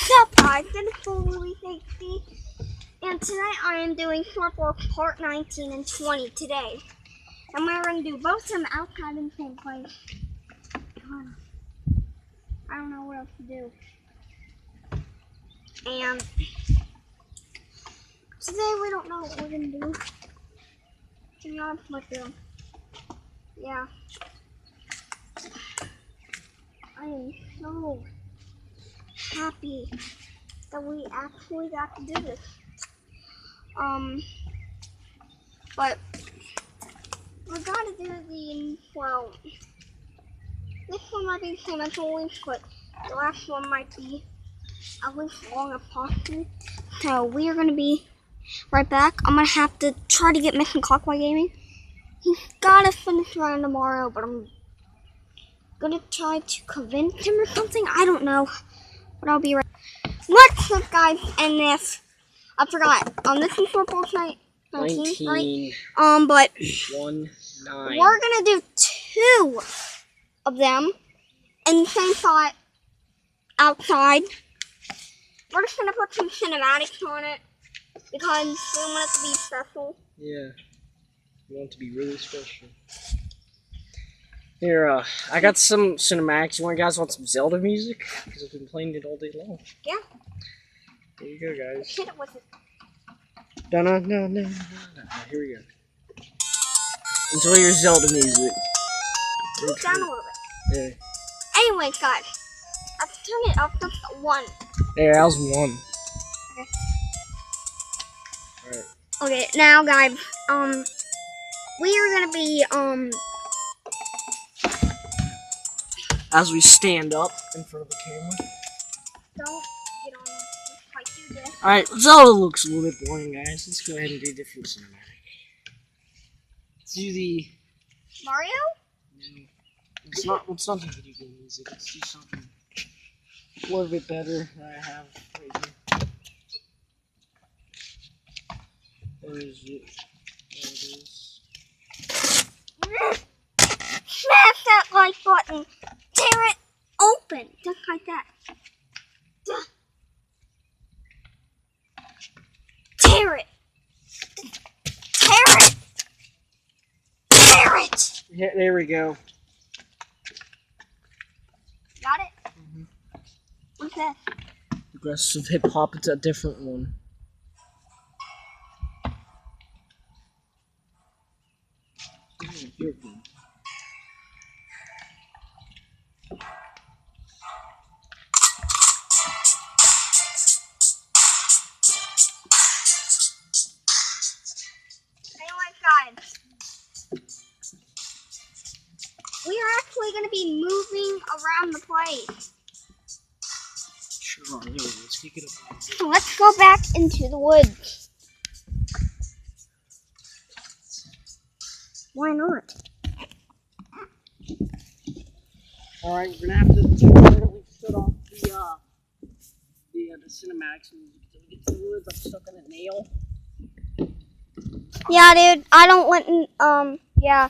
What's up, guys? This is Louis HD, and tonight I am doing Smartbox Part 19 and 20 today. And we're going to do both of them outside in the same place. I don't know what else to do. And today we don't know what we're going to do. To be honest with you. Yeah. I am so happy that we actually got to do this. But we gotta do the, well, this one might be the same as always, but the last one might be at least long as possible. So we are gonna be right back. I'm gonna have to try to get Mission Clockwise Gaming. He's gotta finish around tomorrow, but I'm gonna try to convince him or something. I don't know, but I'll be right. What's up, guys? And this, I forgot. This is for both night 19, right? But 1, 9. We're gonna do 2 of them in the same spot outside. We're just gonna put some cinematics on it because we want it to be special. Yeah, we want it to be really special. Here, I got some cinematics. You guys want some Zelda music? Because I've been playing it all day long. Yeah. Here you go, guys. Hit it with it. Da-na-na-na-na-na. Here we go. Enjoy your Zelda music. Move down a little bit. Yeah. Anyways, guys, let's turn it up to 1. There, that was 1. Okay. Alright. Okay, now, guys, we are gonna be, as we stand up in front of the camera. Don't get on this. Like, do this. Alright, Zelda looks a little bit boring, guys. Let's go ahead and do a different cinematic. Let's do the... Mario? No. Let's not do video game music. Let's do something a little bit better that I have right here. Where is it? There it is. Smash that like button. Tear it open. Just like that. Tear it. Tear it. Tear it. Yeah, there we go. Got it? Mm-hmm. What's that? Aggressive hip hop, it's a different one. Here we go. Guys, we are actually going to be moving around the place. Sure, let's kick it up. So let's go back into the woods. Why not? Alright, we're gonna have to temporarily shut off the cinematics music until we get to the woods. I'm stuck on a nail. Yeah, dude, I don't want, yeah.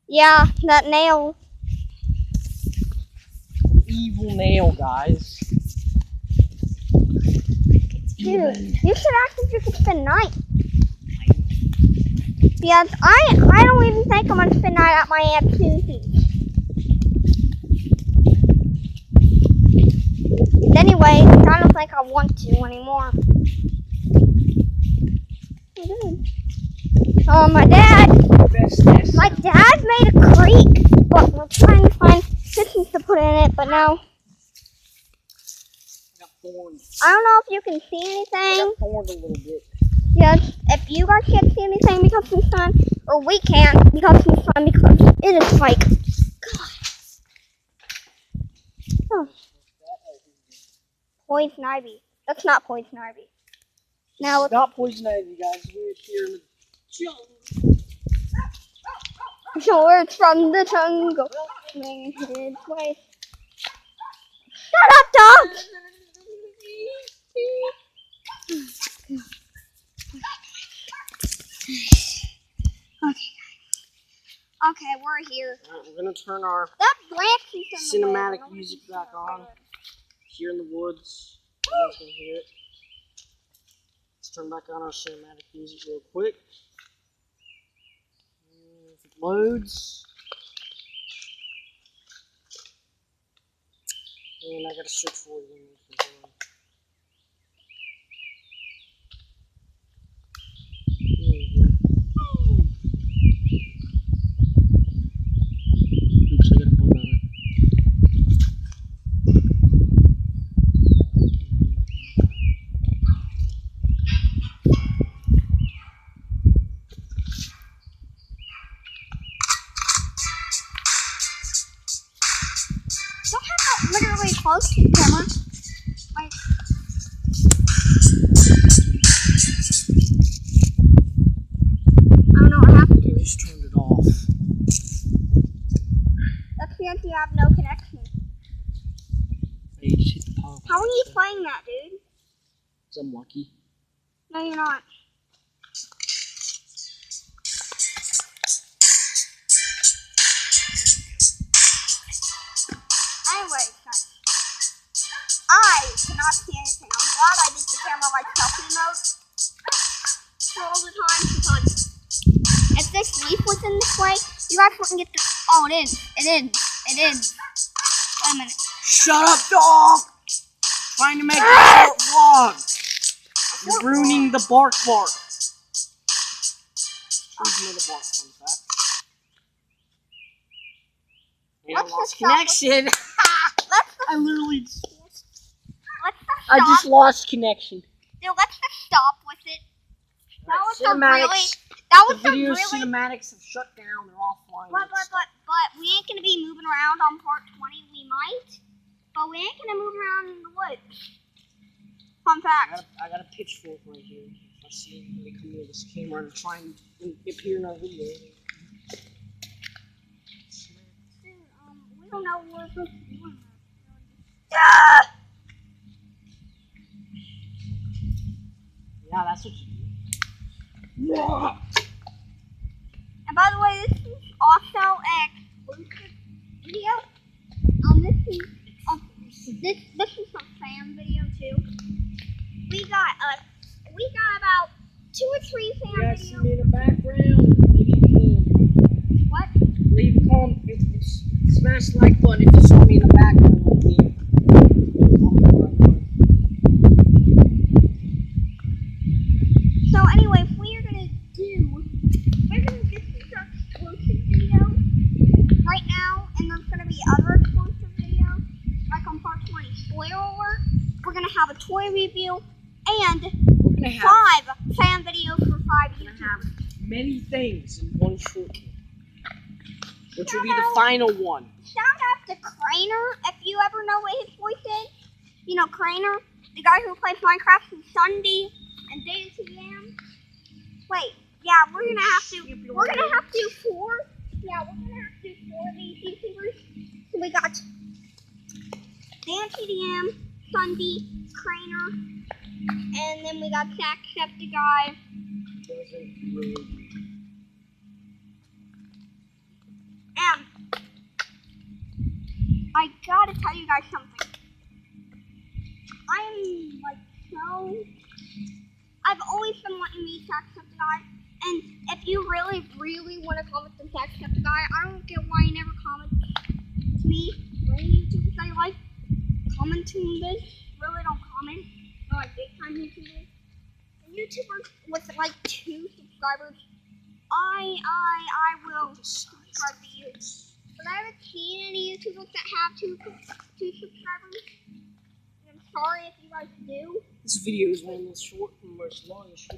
Yeah, that nail. Evil nail, guys. Dude, you should ask if you could spend night. Because I don't even think I'm gonna spend night at my Aunt Susie's. Anyway, I don't think I want to anymore. My dad made a creek, but we're trying to find cushions to put in it, but now I don't know if you can see anything. I got thorns a little bit. Yes, if you guys can't see anything because of the sun, or we can't because of the sun, because it is like, God. Oh. Poison ivy. That's not poison ivy. Now it's not poison ivy, guys. We're here in the jungle. So words from the jungle. Making his way. Shut up, dog! Okay, we're here. We're gonna turn our that branch cinematic music back on. here in the woods. No one's gonna hear it. Let's turn back on our cinematic music real quick. If it loads. And I gotta search for it again. Oops, I gotta pull down it. Don't have that literally close to the camera. Like, I don't know what happened to I it. just turned it off. That's because you have no connection. I just hit the power. How are you playing that, dude? Because I'm lucky. No, you're not. Anyways, guys, I cannot see anything. I'm glad I did the camera like selfie mode for all the time because if this leaf was in this way, you guys wouldn't get the. Oh, it is. It is. It is. Wait a minute. Shut up, dog! Trying to make a short vlog. You're ruining the bark. Who's made a bark, fun fact? And I Let's lost just stop connection. Let's I literally. let's just I stop. just lost connection. Dude, let's just stop with it. That was a Cinematics. really. That was The a video really. cinematics have shut down. They're offline. But we ain't gonna be moving around on part 20. We might, but we ain't gonna move around in the woods. Fun fact. I got a pitchfork right here. If I see anybody come near this camera to try and appear in our video. Dude, we don't know what we're supposed to do. Yeah. Yeah, that's what you do. Yeah. And by the way, this is also an exclusive video. This is some fan video too. We got about 2 or 3 fan Yes, videos. you need a background. Maybe you can. What? Leave a comment. Smash the like button if you saw me in the background like me. So anyway, we're gonna do this is our exclusive video right now, and there's gonna be other exclusive videos, like on part 20. Spoiler alert, we're gonna have a toy review and We're gonna have 5 fan videos for 5 YouTubers. many things in one short one, which will be the final one. Shout out to Craner, if you ever know what his voice is. You know Craner, the guy who plays Minecraft and Sunday and Data TM. Wait, yeah, we're gonna have to do 4. Yeah, we're gonna have to do 4 of these YouTubers. So we got Dan TDM, Sunday, Craner, and then we got Jacksepticeye. And I gotta tell you guys something. I'm like I've always been wanting to meet Jacksepticeye, and if you really want to comment to Jacksepticeye, I don't get why you never comment to me or any YouTubers I like. Comment to this, really don't comment. No, like big time YouTubers. And YouTubers with like 2 subscribers, I will subscribe to you. But I haven't seen any YouTubers that have 2 subscribers. I'm sorry if you guys do. This video is one of the short and most longest.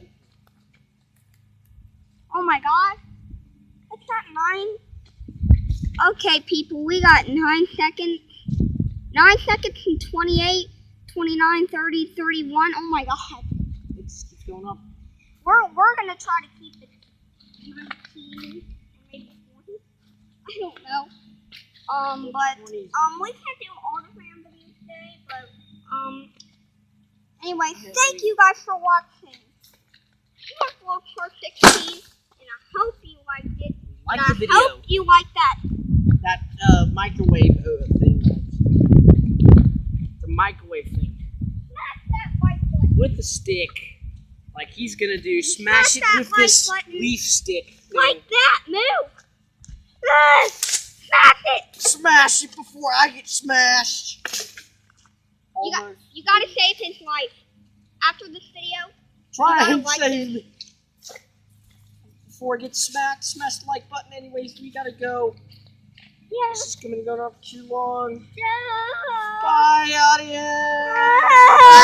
Oh my god. What's that, 9? Okay, people, we got 9 seconds. 9 seconds and 28, 29, 30, 31. Oh my god. It's going up. We're gonna try to keep it 17 or maybe 40. I don't know. But we can't do all the fan videos today, but anyway, thank you guys for watching. Smart Vlog for 16, and I hope you liked it. Like and the I hope video. you like that. That microwave thing. The microwave thing. Smash that like button. With the stick. Like he's gonna do. Smash it that with like this button. leaf stick thing. Like that, move. Smash it. Smash it before I get smashed. You gotta save his life. After this video, Try gotta and like save me. Before I get smacked, smash the like button anyways. We gotta go. yeah. This is gonna go on for too long. Yeah. Bye, audience.